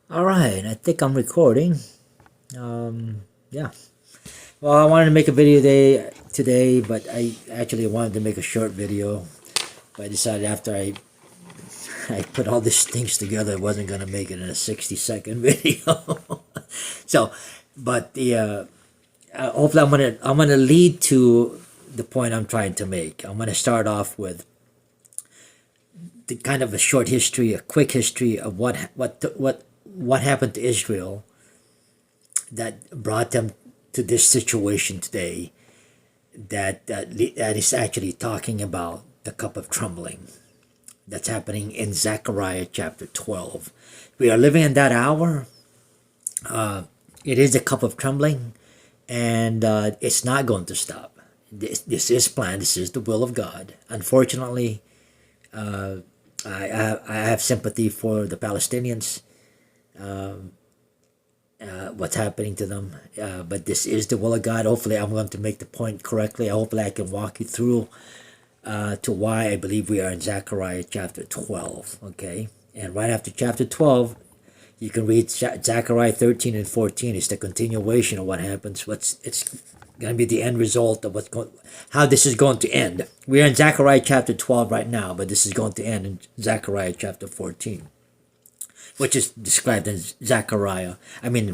All right, I think I'm recording. Yeah. Well, I wanted to make a video today, but I actually wanted to make a short video. But I decided after I put all these things together, I wasn't gonna make it in a 60-second video. So, but hopefully I'm gonna lead to the point I'm trying to make. I'm gonna start off with the kind of a short history, a quick history of what happened to Israel that brought them to this situation today that is actually talking about the cup of trembling that's happening in Zechariah chapter 12. We are living in that hour. It is a cup of trembling, and it's not going to stop. This is planned. This is the will of God. Unfortunately, I have sympathy for the Palestinians, what's happening to them. But this is the will of God. Hopefully, I'm going to make the point correctly. Hopefully, I can walk you through to why I believe we are in Zechariah chapter 12. Okay, and right after chapter 12, you can read Zechariah 13 and 14. It's the continuation of what happens. It's going to be the end result of how this is going to end. We're in Zechariah chapter 12 right now, but this is going to end in Zechariah chapter 14, which is described in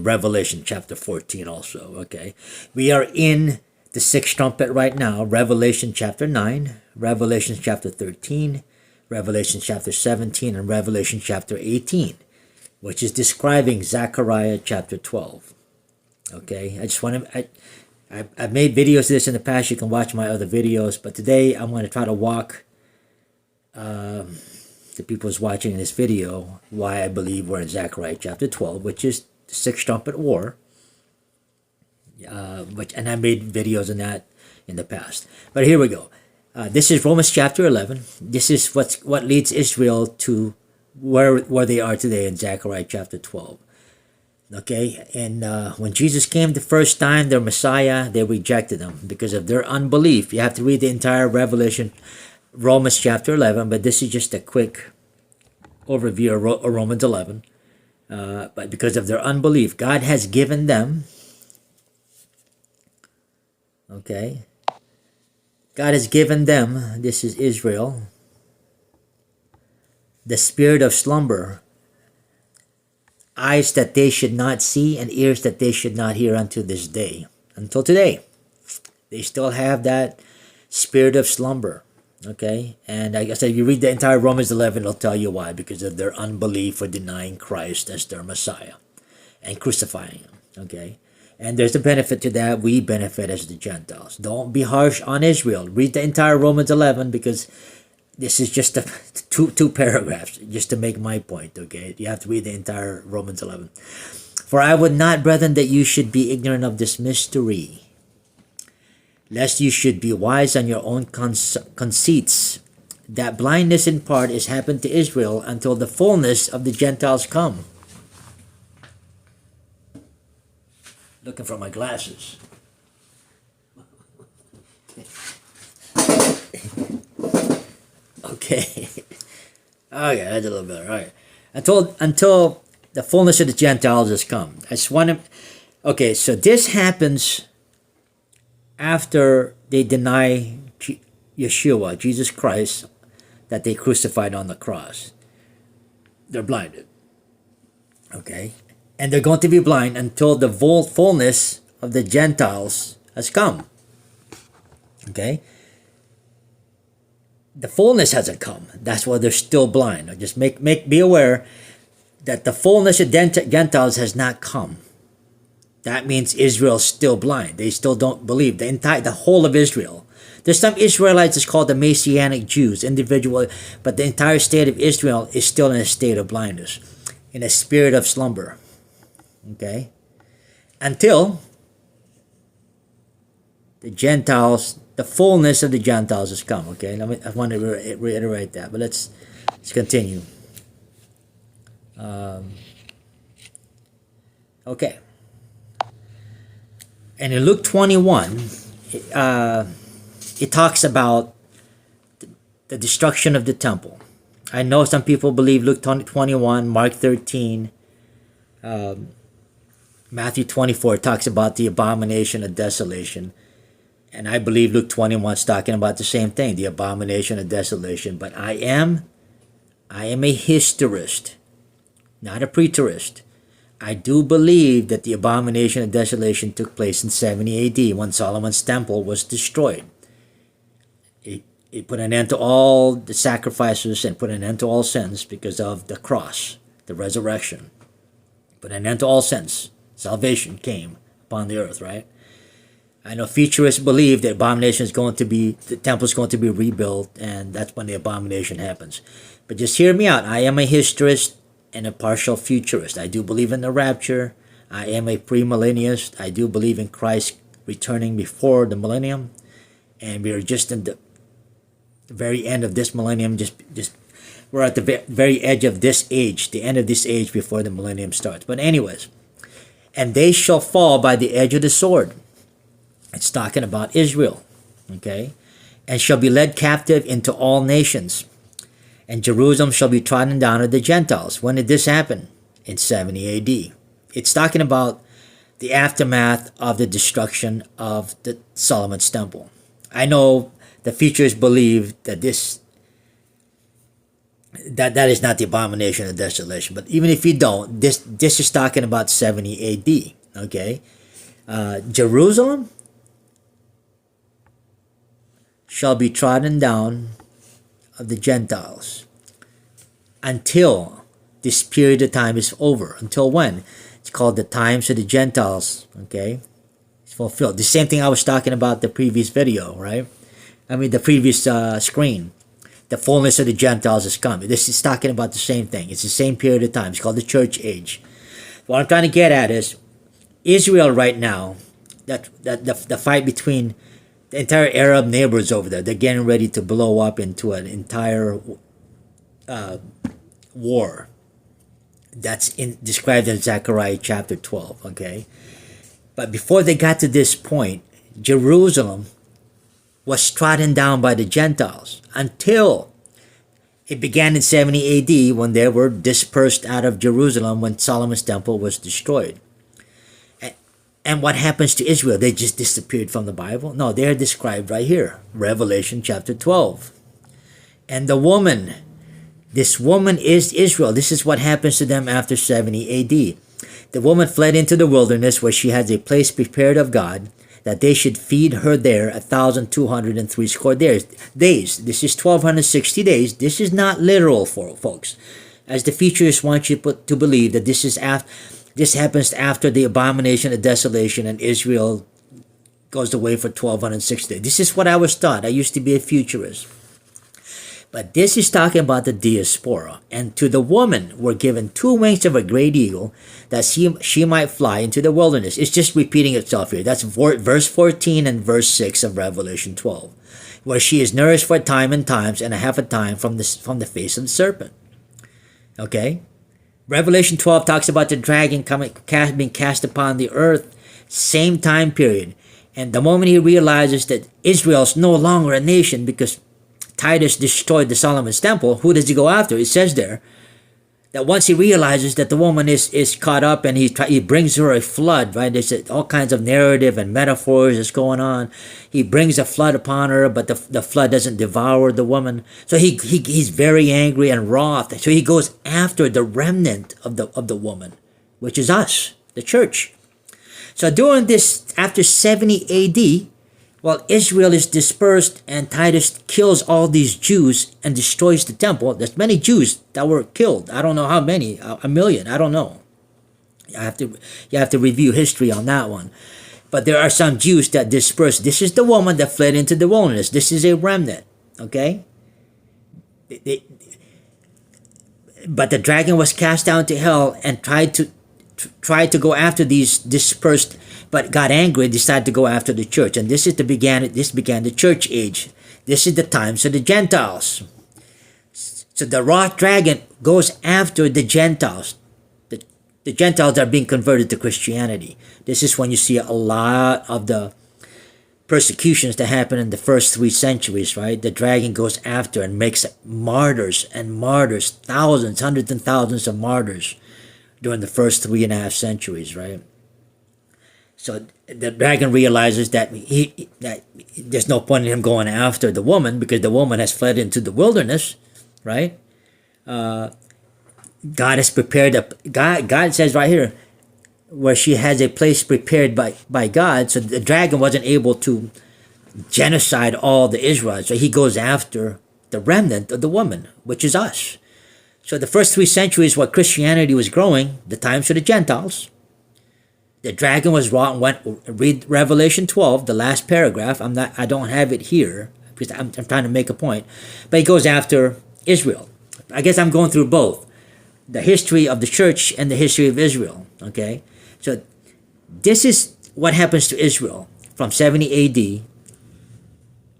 Revelation chapter 14 also. Okay, we are in the sixth trumpet right now. Revelation chapter 9, Revelation chapter 13, Revelation chapter 17, and Revelation chapter 18, which is describing Zechariah chapter 12. Okay, I just want to, I've made videos of this in the past. You can watch my other videos, but today I'm going to try to walk the people who's watching this video why I believe we're in Zechariah chapter 12, which is the sixth trumpet war. And I made videos on that in the past. But here we go. This is Romans chapter 11. This is what leads Israel to where they are today in Zechariah chapter 12. Okay, and when Jesus came the first time, their Messiah, they rejected him because of their unbelief. You have to read the entire Romans chapter 11, but this is just a quick overview of Romans 11. But because of their unbelief, God has given them, okay, God has given them, this is Israel, the spirit of slumber, eyes that they should not see and ears that they should not hear unto this day. Until today, they still have that spirit of slumber. Okay, and like I said, you read the entire Romans 11, it'll tell you why. Because of their unbelief for denying Christ as their Messiah and crucifying him. Okay, and there's a benefit to that. We benefit as the Gentiles. Don't be harsh on Israel. Read the entire Romans 11, because this is just two paragraphs just to make my point. Okay, you have to read the entire Romans 11. For I would not, brethren, that you should be ignorant of this mystery, lest you should be wise on your own conceits, that blindness in part is happened to Israel until the fullness of the Gentiles come. Looking for my glasses. Okay. Okay, that's a little better. All right. Until the fullness of the Gentiles has come. I just want to. Okay, so this happens after they deny Yeshua, Jesus Christ, that they crucified on the cross. They're blinded. Okay? And they're going to be blind until the fullness of the Gentiles has come. Okay? The fullness hasn't come. That's why they're still blind. Just be aware that the fullness of Gentiles has not come. That means Israel's still blind. They still don't believe. The whole of Israel. There's some Israelites that's called the Messianic Jews, individual, but the entire state of Israel is still in a state of blindness, in a spirit of slumber. Okay? Until the Gentiles, the fullness of the Gentiles has come. Okay? I want to reiterate that, but let's continue. Okay. And in Luke 21, it talks about the destruction of the temple. I know some people believe Luke 21, Mark 13, Matthew 24 talks about the abomination of desolation. And I believe Luke 21 is talking about the same thing, the abomination of desolation. But I am a historist, not a preterist. I do believe that the abomination of desolation took place in 70 AD when Solomon's temple was destroyed. It put an end to all the sacrifices and put an end to all sins because of the cross, the resurrection. Put an end to all sins. Salvation came upon the earth, right? I know futurists believe the temple is going to be rebuilt, and that's when the abomination happens. But just hear me out. I am a historist and a partial futurist. I do believe in the rapture. I am a premillennialist. I do believe in Christ returning before the millennium, and we are just in the very end of this millennium. Just we're at the very edge of this age, the end of this age before the millennium starts. But anyways, and they shall fall by the edge of the sword. It's talking about Israel, okay? And shall be led captive into all nations. And Jerusalem shall be trodden down of the Gentiles. When did this happen? In 70 AD. It's talking about the aftermath of the destruction of the Solomon's temple. I know the futurists believe that that is not the abomination of desolation. But even if you don't, this is talking about 70 AD, okay? Jerusalem shall be trodden down of the Gentiles until this period of time is over. Until when? It's called the times of the Gentiles, okay? It's fulfilled. The same thing I was talking about the previous video, right? I mean, the previous screen. The fullness of the Gentiles is coming. This is talking about the same thing. It's the same period of time. It's called the church age. What I'm trying to get at is Israel right now, that the fight between the entire Arab neighbors over there, they're getting ready to blow up into an entire war. That's described in Zechariah chapter 12, okay? But before they got to this point, Jerusalem was trodden down by the Gentiles until it began in 70 AD when they were dispersed out of Jerusalem when Solomon's temple was destroyed. And what happens to Israel? They just disappeared from the Bible? No, they're described right here. Revelation chapter 12. And the woman, this woman is Israel. This is what happens to them after 70 AD. The woman fled into the wilderness where she has a place prepared of God, that they should feed her there 1,260 days. This is 1,260 days. This is not literal, for folks. As the futurists want you to believe that this happens after the abomination of desolation and Israel goes away for 1,260 days. This is what I was taught. I used to be a futurist. But this is talking about the diaspora. And to the woman were given 2 wings of a great eagle, that she might fly into the wilderness. It's just repeating itself here. That's verse 14 and verse 6 of Revelation 12. Where she is nourished for a time and times and a half a time from the face of the serpent. Okay? Revelation 12 talks about the dragon being cast upon the earth. Same time period. And the moment he realizes that Israel is no longer a nation because Titus destroyed the Solomon's temple, who does he go after? It says there that once he realizes that the woman is caught up and he brings her a flood, right? There's all kinds of narrative and metaphors that's going on. He brings a flood upon her, but the flood doesn't devour the woman. So he's very angry and wroth. So he goes after the remnant of the woman, which is us, the church. So during this, after 70 AD, while Israel is dispersed and Titus kills all these Jews and destroys the temple, there's many Jews that were killed. I don't know how many, a million, I don't know. You have to review history on that one. But there are some Jews that dispersed. This is the woman that fled into the wilderness. This is a remnant, okay? But the dragon was cast down to hell and tried to go after these dispersed, but got angry and decided to go after the church. And this began the church age. This is the times of the Gentiles. So the wrath dragon goes after the Gentiles. The Gentiles are being converted to Christianity. This is when you see a lot of the persecutions that happen in the first 3 centuries, right? The dragon goes after and makes martyrs and martyrs, thousands, hundreds and thousands of martyrs. during the first 3.5 centuries, right? So the dragon realizes that that there's no point in him going after the woman because the woman has fled into the wilderness, right? God has prepared God says right here where she has a place prepared by God, so the dragon wasn't able to genocide all the Israelites. So he goes after the remnant of the woman, which is us. So the first 3 centuries, while Christianity was growing, the times for the Gentiles, the dragon was wrought and went. Read Revelation 12, the last paragraph. I don't have it here because I'm trying to make a point, but he goes after Israel. I guess I'm going through both the history of the church and the history of Israel. Okay, so this is what happens to Israel from 70 AD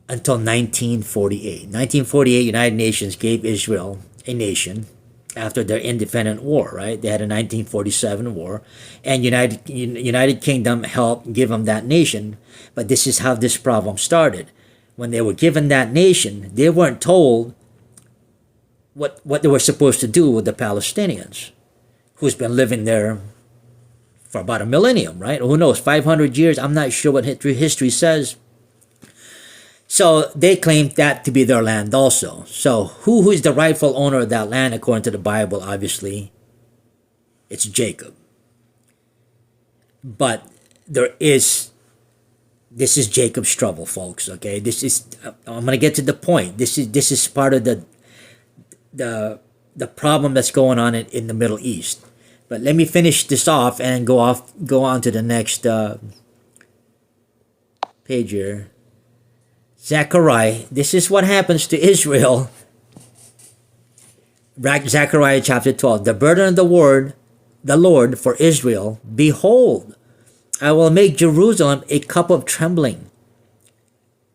until 1948. 1948, United Nations gave Israel a nation after their independent war, right? They had a 1947 war, and United Kingdom helped give them that nation. But this is how this problem started. When they were given that nation, they weren't told what they were supposed to do with the Palestinians, who's been living there for about a millennium, right? Who knows, 500 years? I'm not sure what history says. So they claimed that to be their land also. So who is the rightful owner of that land according to the Bible? Obviously, it's Jacob. But this is Jacob's trouble, folks. Okay, I'm gonna get to the point. This is part of the problem that's going on in the Middle East. But let me finish this off and go on to the next page here. Zechariah, this is what happens to Israel. Zechariah chapter 12. The burden of the Lord for Israel. Behold, I will make Jerusalem a cup of trembling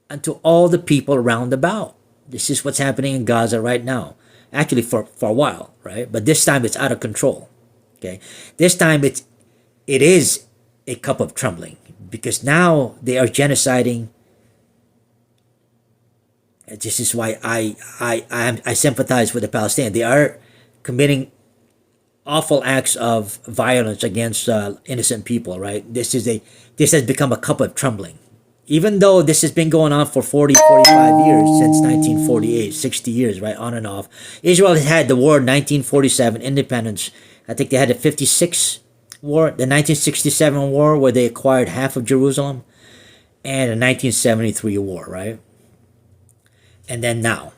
unto all the people round about. This is what's happening in Gaza right now. Actually for a while, right? But this time it's out of control. Okay. This time it is a cup of trembling because now they are genociding. This is why I sympathize with the Palestinians. They are committing awful acts of violence against innocent people, right? This has become a cup of trembling. Even though this has been going on for 40, 45 years, since 1948, 60 years, right, on and off. Israel has had the war 1947, independence. I think they had the 56 war, the 1967 war where they acquired half of Jerusalem, and the 1973 war, right? And then now.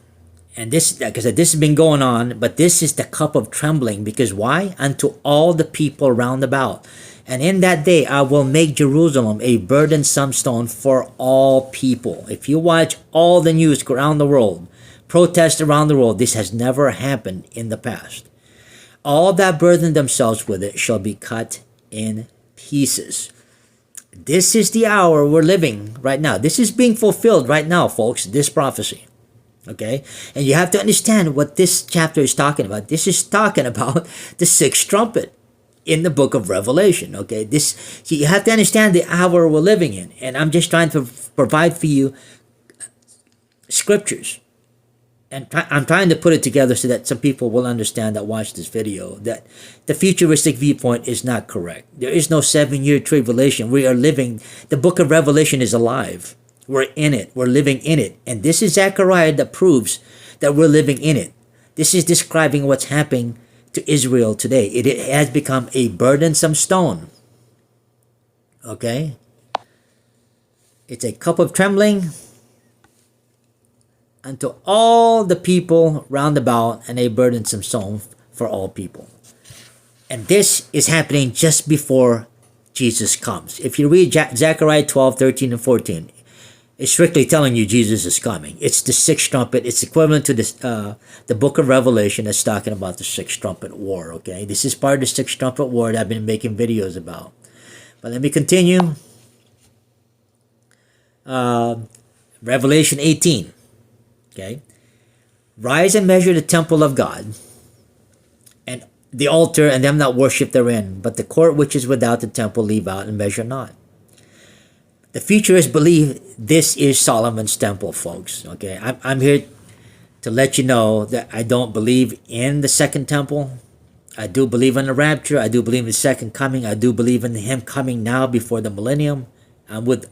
And this, like I said, this has been going on, but this is the cup of trembling. Because why? Unto all the people round about. And in that day, I will make Jerusalem a burdensome stone for all people. If you watch all the news around the world, protests around the world, this has never happened in the past. All that burden themselves with it shall be cut in pieces. This is the hour we're living right now. This is being fulfilled right now, folks, this prophecy. Okay? And you have to understand what this chapter is talking about. This is talking about the sixth trumpet in the book of Revelation. Okay? So you have to understand the hour we're living in. And I'm just trying to provide for you scriptures. And I'm trying to put it together so that some people will understand that watch this video that the futuristic viewpoint is not correct. There is no 7-year tribulation. We are living, the book of Revelation is alive. We're in it. We're living in it. And this is Zechariah that proves that we're living in it. This is describing what's happening to Israel today. It has become a burdensome stone. Okay? It's a cup of trembling unto all the people round about, and a burdensome stone for all people. And this is happening just before Jesus comes. If you read Zechariah 12, 13, and 14, it's strictly telling you Jesus is coming. It's the sixth trumpet. It's equivalent to this, the book of Revelation that's talking about the sixth trumpet war, okay? This is part of the sixth trumpet war that I've been making videos about. But let me continue. Revelation 18. Okay, rise and measure the temple of God, and the altar, and them that worship therein. But the court which is without the temple leave out, and measure not. The futurists believe this is Solomon's temple, folks. Okay, I'm here to let you know that I don't believe in the second temple. I do believe in the rapture. I do believe in the second coming. I do believe in him coming now before the millennium. I'm with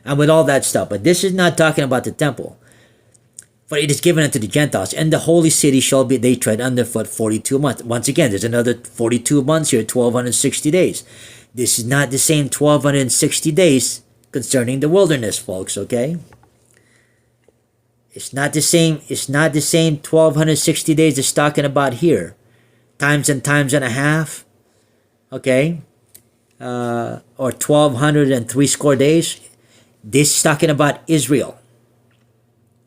all that stuff. But this is not talking about the temple. For it is given unto the Gentiles, and the holy city shall be they tread underfoot 42 months. Once again, there's another 42 months here, 1260 days. This is not the same 1260 days concerning the wilderness, folks, okay? It's not the same 1260 days it's talking about here. Times and a half, okay? Or 1203 score days. This is talking about Israel,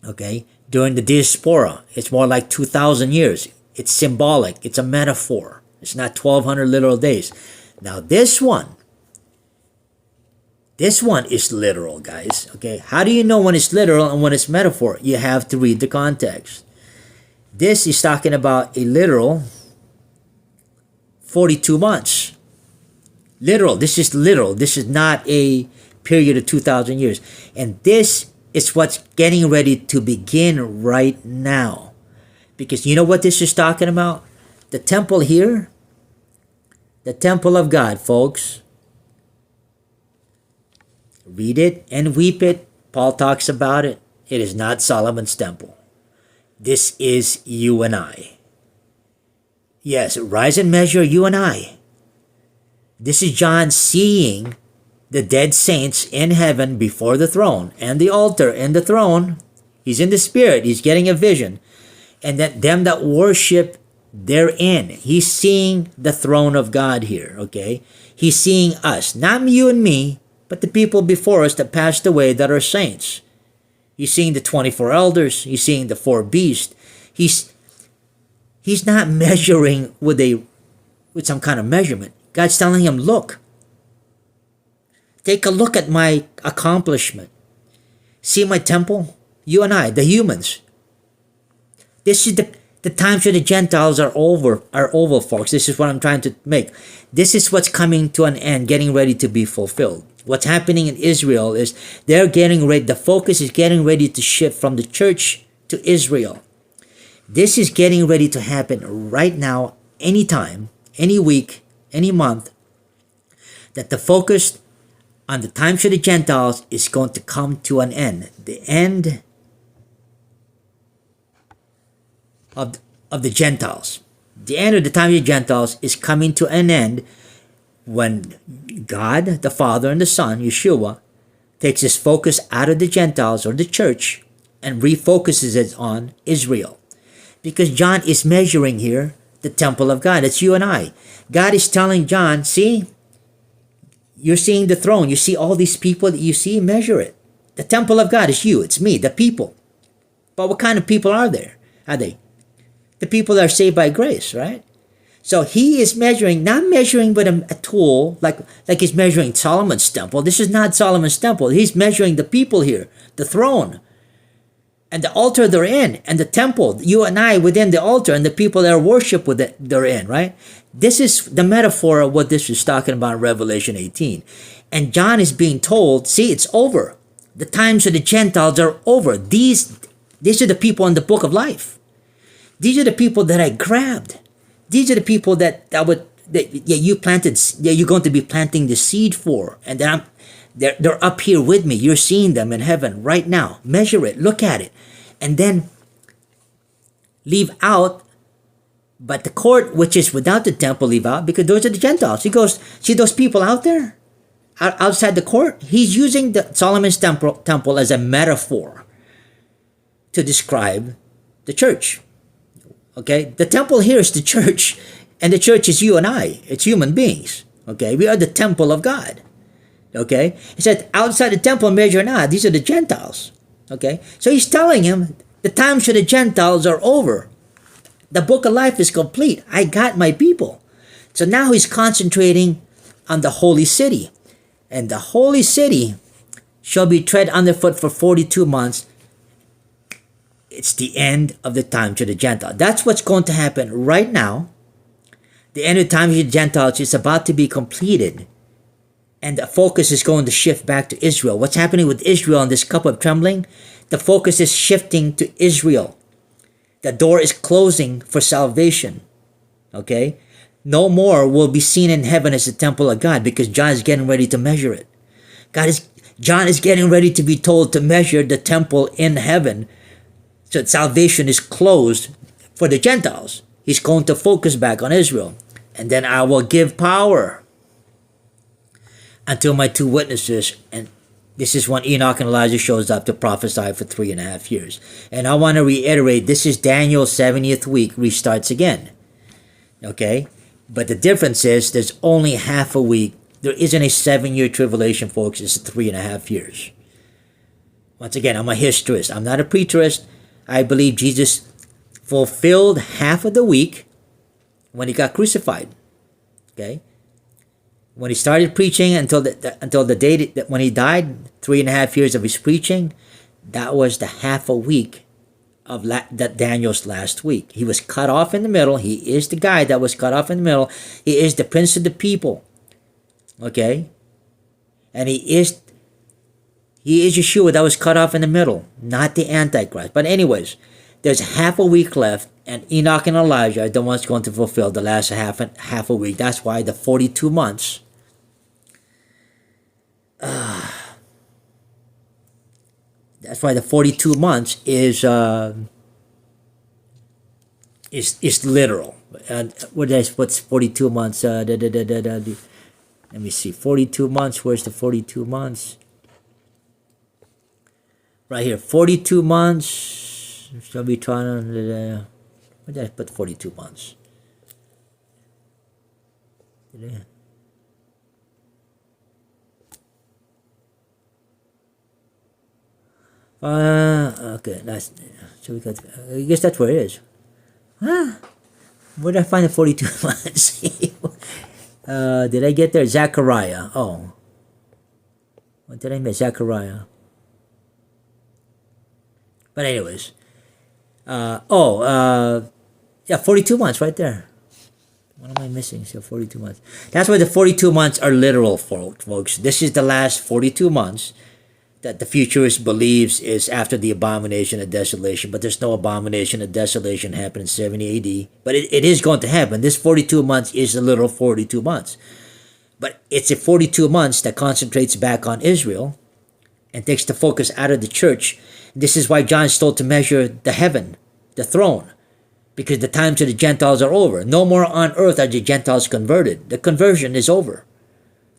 okay? During the diaspora, it's more like 2,000 years. It's symbolic. It's a metaphor. It's not 1,200 literal days. Now this one is literal, guys. Okay, how do you know when it's literal and when it's metaphor? You have to read the context. This is talking about a literal 42 months. Literal. This is literal. This is not a period of 2,000 years. And this is what's getting ready to begin right now. Because you know what this is talking about? The temple here, the temple of God, folks. Read it and weep it. Paul talks about it. It is not Solomon's temple. This is you and I. Yes, rise and measure you and I. This is John seeing the dead saints in heaven before the throne and the altar and the throne. He's in the spirit. He's getting a vision. And that them that worship therein. He's seeing the throne of God here, okay? He's seeing us. Not you and me, but the people before us that passed away that are saints. He's seeing the 24 elders. He's seeing the 4 beasts. He's not measuring with some kind of measurement. God's telling him, look, take a look at my accomplishment. See my temple? You and I, the humans. This is the times where the Gentiles are over, folks. This is what I'm trying to make. This is what's coming to an end, getting ready to be fulfilled. What's happening in Israel is they're getting ready, the focus is getting ready to shift from the church to Israel. This is getting ready to happen right now, anytime, any week, any month, that the focus on the times of the Gentiles is going to come to an end. The end of the Gentiles. The end of the time of the Gentiles is coming to an end when God, the Father and the Son, Yeshua, takes his focus out of the Gentiles or the church and refocuses it on Israel. Because John is measuring here the temple of God. It's you and I. God is telling John, see, you're seeing the throne. You see all these people that you see, measure it. The temple of God is you. It's me, the people. But what kind of people are there? Are they? The people that are saved by grace, right? So he is measuring, not measuring with a tool like he's measuring Solomon's temple. This is not Solomon's temple. He's measuring the people here, the throne, and the altar they're in, and the temple, you and I within the altar, and the people that are worship with it, they're in, right? This is the metaphor of what this is talking about in Revelation 18. And John is being told, see, it's over. The times of the Gentiles are over. These are the people in the book of life. These are the people that I grabbed. These are the people that you're going to be planting the seed for. And they're up here with me. You're seeing them in heaven right now. Measure it, look at it. And then leave out, but the court which is without the temple, leave out, because those are the Gentiles. He goes, see those people out there? Outside the court? He's using the Solomon's temple as a metaphor to describe the church. Okay, the temple here is the church, and the church is you and I. It's human beings. Okay, we are the temple of God. Okay, he said, outside the temple, measure not. These are the Gentiles. Okay, so he's telling him the times for the Gentiles are over. The book of life is complete. I got my people. So now he's concentrating on the holy city, and the holy city shall be tread underfoot for 42 months. It's the end of the time to the Gentile. That's what's going to happen right now. The end of the time to the Gentiles is about to be completed. And the focus is going to shift back to Israel. What's happening with Israel in this cup of trembling? The focus is shifting to Israel. The door is closing for salvation. Okay? no more will be seen in heaven as the temple of God, because John is getting ready to measure it. John is getting ready to be told to measure the temple in heaven, so that salvation is closed for the Gentiles. He's going to focus back on Israel. And then I will give power until my two witnesses, and this is when Enoch and Elijah shows up to prophesy for 3.5 years. And I want to reiterate, this is Daniel's 70th week restarts again. Okay? But the difference is there's only half a week. There isn't a 7-year tribulation, folks. It's 3.5 years. Once again, I'm a historist. I'm not a preterist. I believe Jesus fulfilled half of the week when he got crucified. Okay? When he started preaching until the day that when he died, 3.5 years of his preaching, that was the half a week of that Daniel's last week. He was cut off in the middle. He is the guy that was cut off in the middle. He is the prince of the people. Okay? And he is Yeshua that was cut off in the middle, not the Antichrist. But anyways, there's half a week left, and Enoch and Elijah are the ones going to fulfill the last half a week. That's why the 42 months. That's why the 42 months is literal. What's 42 months? Let me see. 42 months. Where's the 42 months? Right here. 42 months. Shall be trying to. Where did I put 42 months? Okay, that's so we got. I guess that's where it is. Huh? Where did I find the 42 months? Did I get there? Zechariah. Oh, what did I miss? Zechariah. But anyways, yeah, 42 months right there. What am I missing? So 42 months. That's why the 42 months are literal, folks. This is the last 42 months that the futurist believes is after the abomination of desolation, but there's no abomination of desolation happened in 70 AD. But it is going to happen. This 42 months is a literal 42 months. But it's a 42 months that concentrates back on Israel and takes the focus out of the church. This is why John's told to measure the heaven, the throne, because the times of the Gentiles are over. No more on earth are the Gentiles converted. The conversion is over.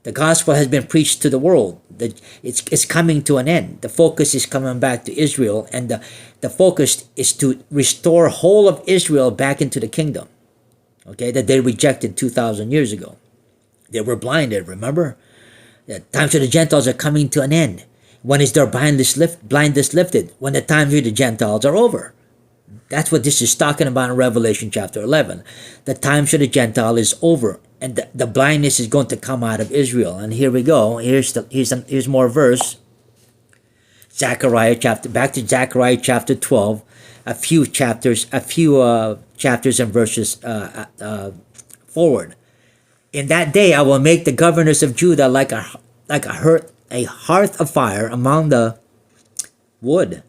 The gospel has been preached to the world. It's coming to an end. The focus is coming back to Israel, and the focus is to restore whole of Israel back into the kingdom, okay, that they rejected 2,000 years ago. They were blinded, remember? The times of the Gentiles are coming to an end. When is their blindness lifted? When the times of the Gentiles are over. That's what this is talking about in Revelation chapter 11. The times of the Gentile is over, and the blindness is going to come out of Israel. And here we go. Here's more verse. Back to Zechariah chapter 12. A few chapters and verses forward. In that day, I will make the governors of Judah like a hearth of fire among the wood,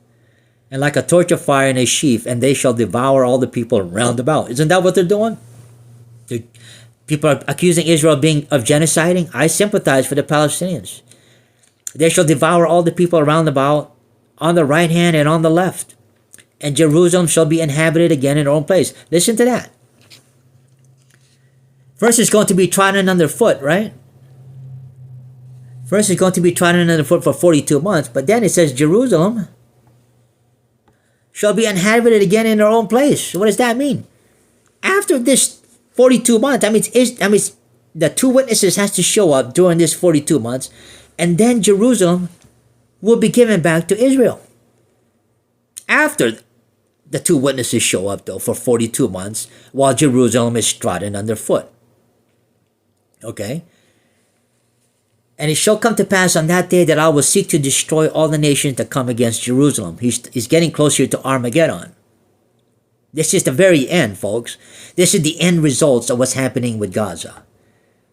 and like a torch of fire in a sheaf, and they shall devour all the people round about. Isn't that what they're doing? People are accusing Israel of genociding. I sympathize for the Palestinians. They shall devour all the people round about, on the right hand and on the left, and Jerusalem shall be inhabited again in her own place. Listen to that. First, it's going to be trodden underfoot, right? First, it's going to be trodden underfoot for 42 months, but then it says Jerusalem shall be inhabited again in their own place. What does that mean? After this 42 months, the two witnesses has to show up during this 42 months, and then Jerusalem will be given back to Israel. After the two witnesses show up, though, for 42 months, while Jerusalem is trodden underfoot. Okay? And it shall come to pass on that day that I will seek to destroy all the nations that come against Jerusalem. He's getting closer to Armageddon. This is the very end, folks. This is the end results of what's happening with Gaza.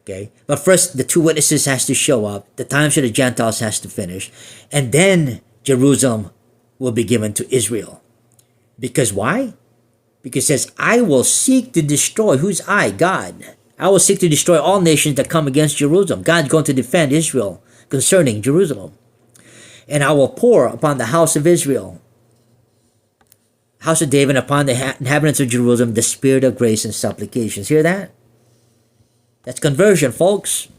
Okay? But first, the two witnesses has to show up. The times of the Gentiles has to finish. And then Jerusalem will be given to Israel. Because why? Because it says, I will seek to destroy. Who's I? God. I will seek to destroy all nations that come against Jerusalem. God's going to defend Israel concerning Jerusalem. And I will pour upon the house of Israel, house of David, upon the inhabitants of Jerusalem, the spirit of grace and supplications. Hear that? That's conversion, folks.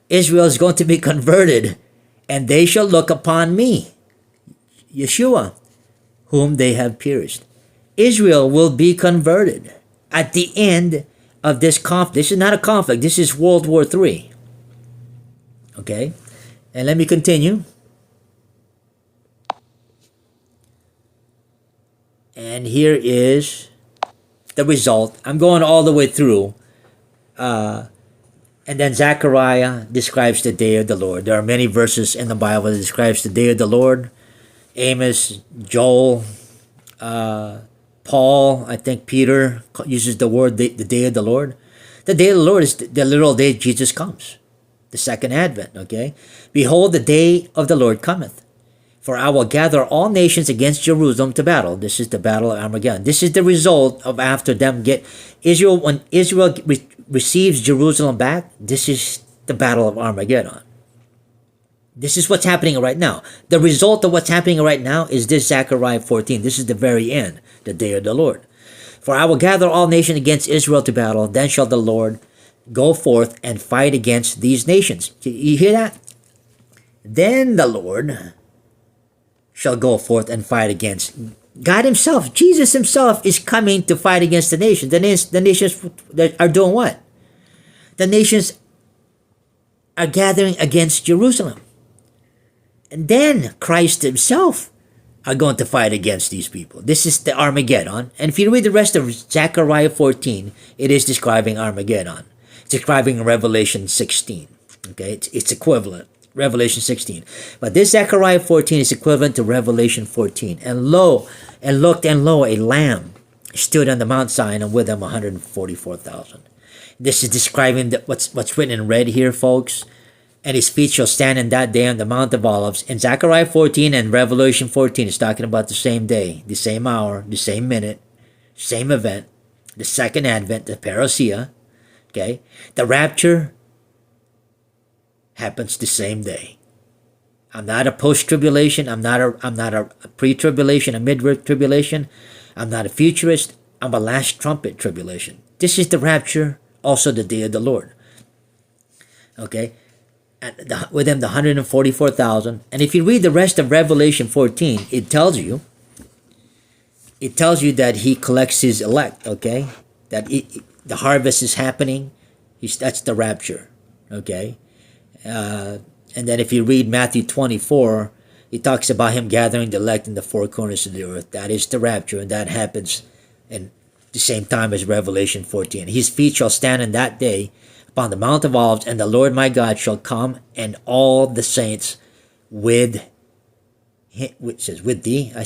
Israel is going to be converted, and they shall look upon me, Yeshua, whom they have pierced. Israel will be converted at the end of this conflict. This is not a conflict. This is World War III. Okay? And let me continue. And here is the result. I'm going all the way through. And then Zechariah describes the day of the Lord. There are many verses in the Bible that describes the day of the Lord. Amos, Joel, Paul, I think Peter uses the word the day of the Lord. The day of the Lord is the literal day Jesus comes. The second advent, okay? Behold, the day of the Lord cometh. For I will gather all nations against Jerusalem to battle. This is the battle of Armageddon. This is the result of after them get Israel. When Israel receives Jerusalem back, this is the battle of Armageddon. This is what's happening right now. The result of what's happening right now is this Zechariah 14. This is the very end, the day of the Lord. For I will gather all nations against Israel to battle. Then shall the Lord go forth and fight against these nations. You hear that? Then the Lord shall go forth and fight against. God himself, Jesus himself is coming to fight against the nations. The nations are doing what? The nations are gathering against Jerusalem. And then Christ himself are going to fight against these people. This is the Armageddon. And if you read the rest of Zechariah 14, it is describing Armageddon. It's describing Revelation 16. Okay, it's equivalent. Revelation 16. But this Zechariah 14 is equivalent to Revelation 14. And lo, and looked, and lo, a lamb stood on the Mount Zion, and with him 144,000. This is describing what's written in red here, folks. And his feet shall stand in that day on the Mount of Olives. And Zechariah 14 and Revelation 14 is talking about the same day, the same hour, the same minute, same event, the second advent, the parousia. Okay? The rapture happens the same day. I'm not a post-tribulation. I'm not a pre-tribulation, a mid-tribulation. I'm not a futurist. I'm a last trumpet tribulation. This is the rapture, also the day of the Lord. Okay? And with him, the 144,000. And if you read the rest of Revelation 14, it tells you that he collects his elect, okay? That the harvest is happening. That's the rapture, okay? And then if you read Matthew 24, it talks about him gathering the elect in the four corners of the earth. That is the rapture, and that happens in the same time as Revelation 14. His feet shall stand in that day upon the Mount of Olives, and the Lord my God shall come, and all the saints with him, which says with thee. I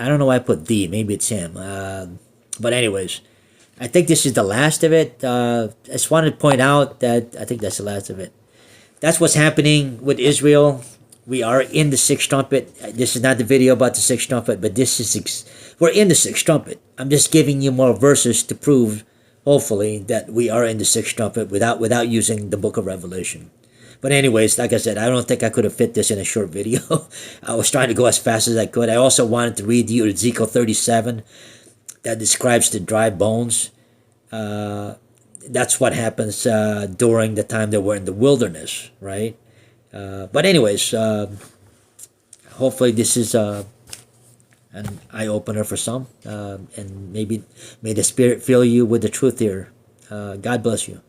don't know why I put thee. Maybe it's him. But anyways, I think this is the last of it. I just wanted to point out that I think that's the last of it. That's what's happening with Israel. We are in the sixth trumpet. This is not the video about the sixth trumpet, but we're in the sixth trumpet. I'm just giving you more verses to prove, hopefully, that we are in the sixth trumpet without using the book of Revelation. But anyways, like I said, I don't think I could have fit this in a short video. I was trying to go as fast as I could. I also wanted to read you Ezekiel 37 that describes the dry bones. That's what happens during the time that we're in the wilderness, right? But anyways, hopefully this is an eye-opener for some. And maybe may the Spirit fill you with the truth here. God bless you.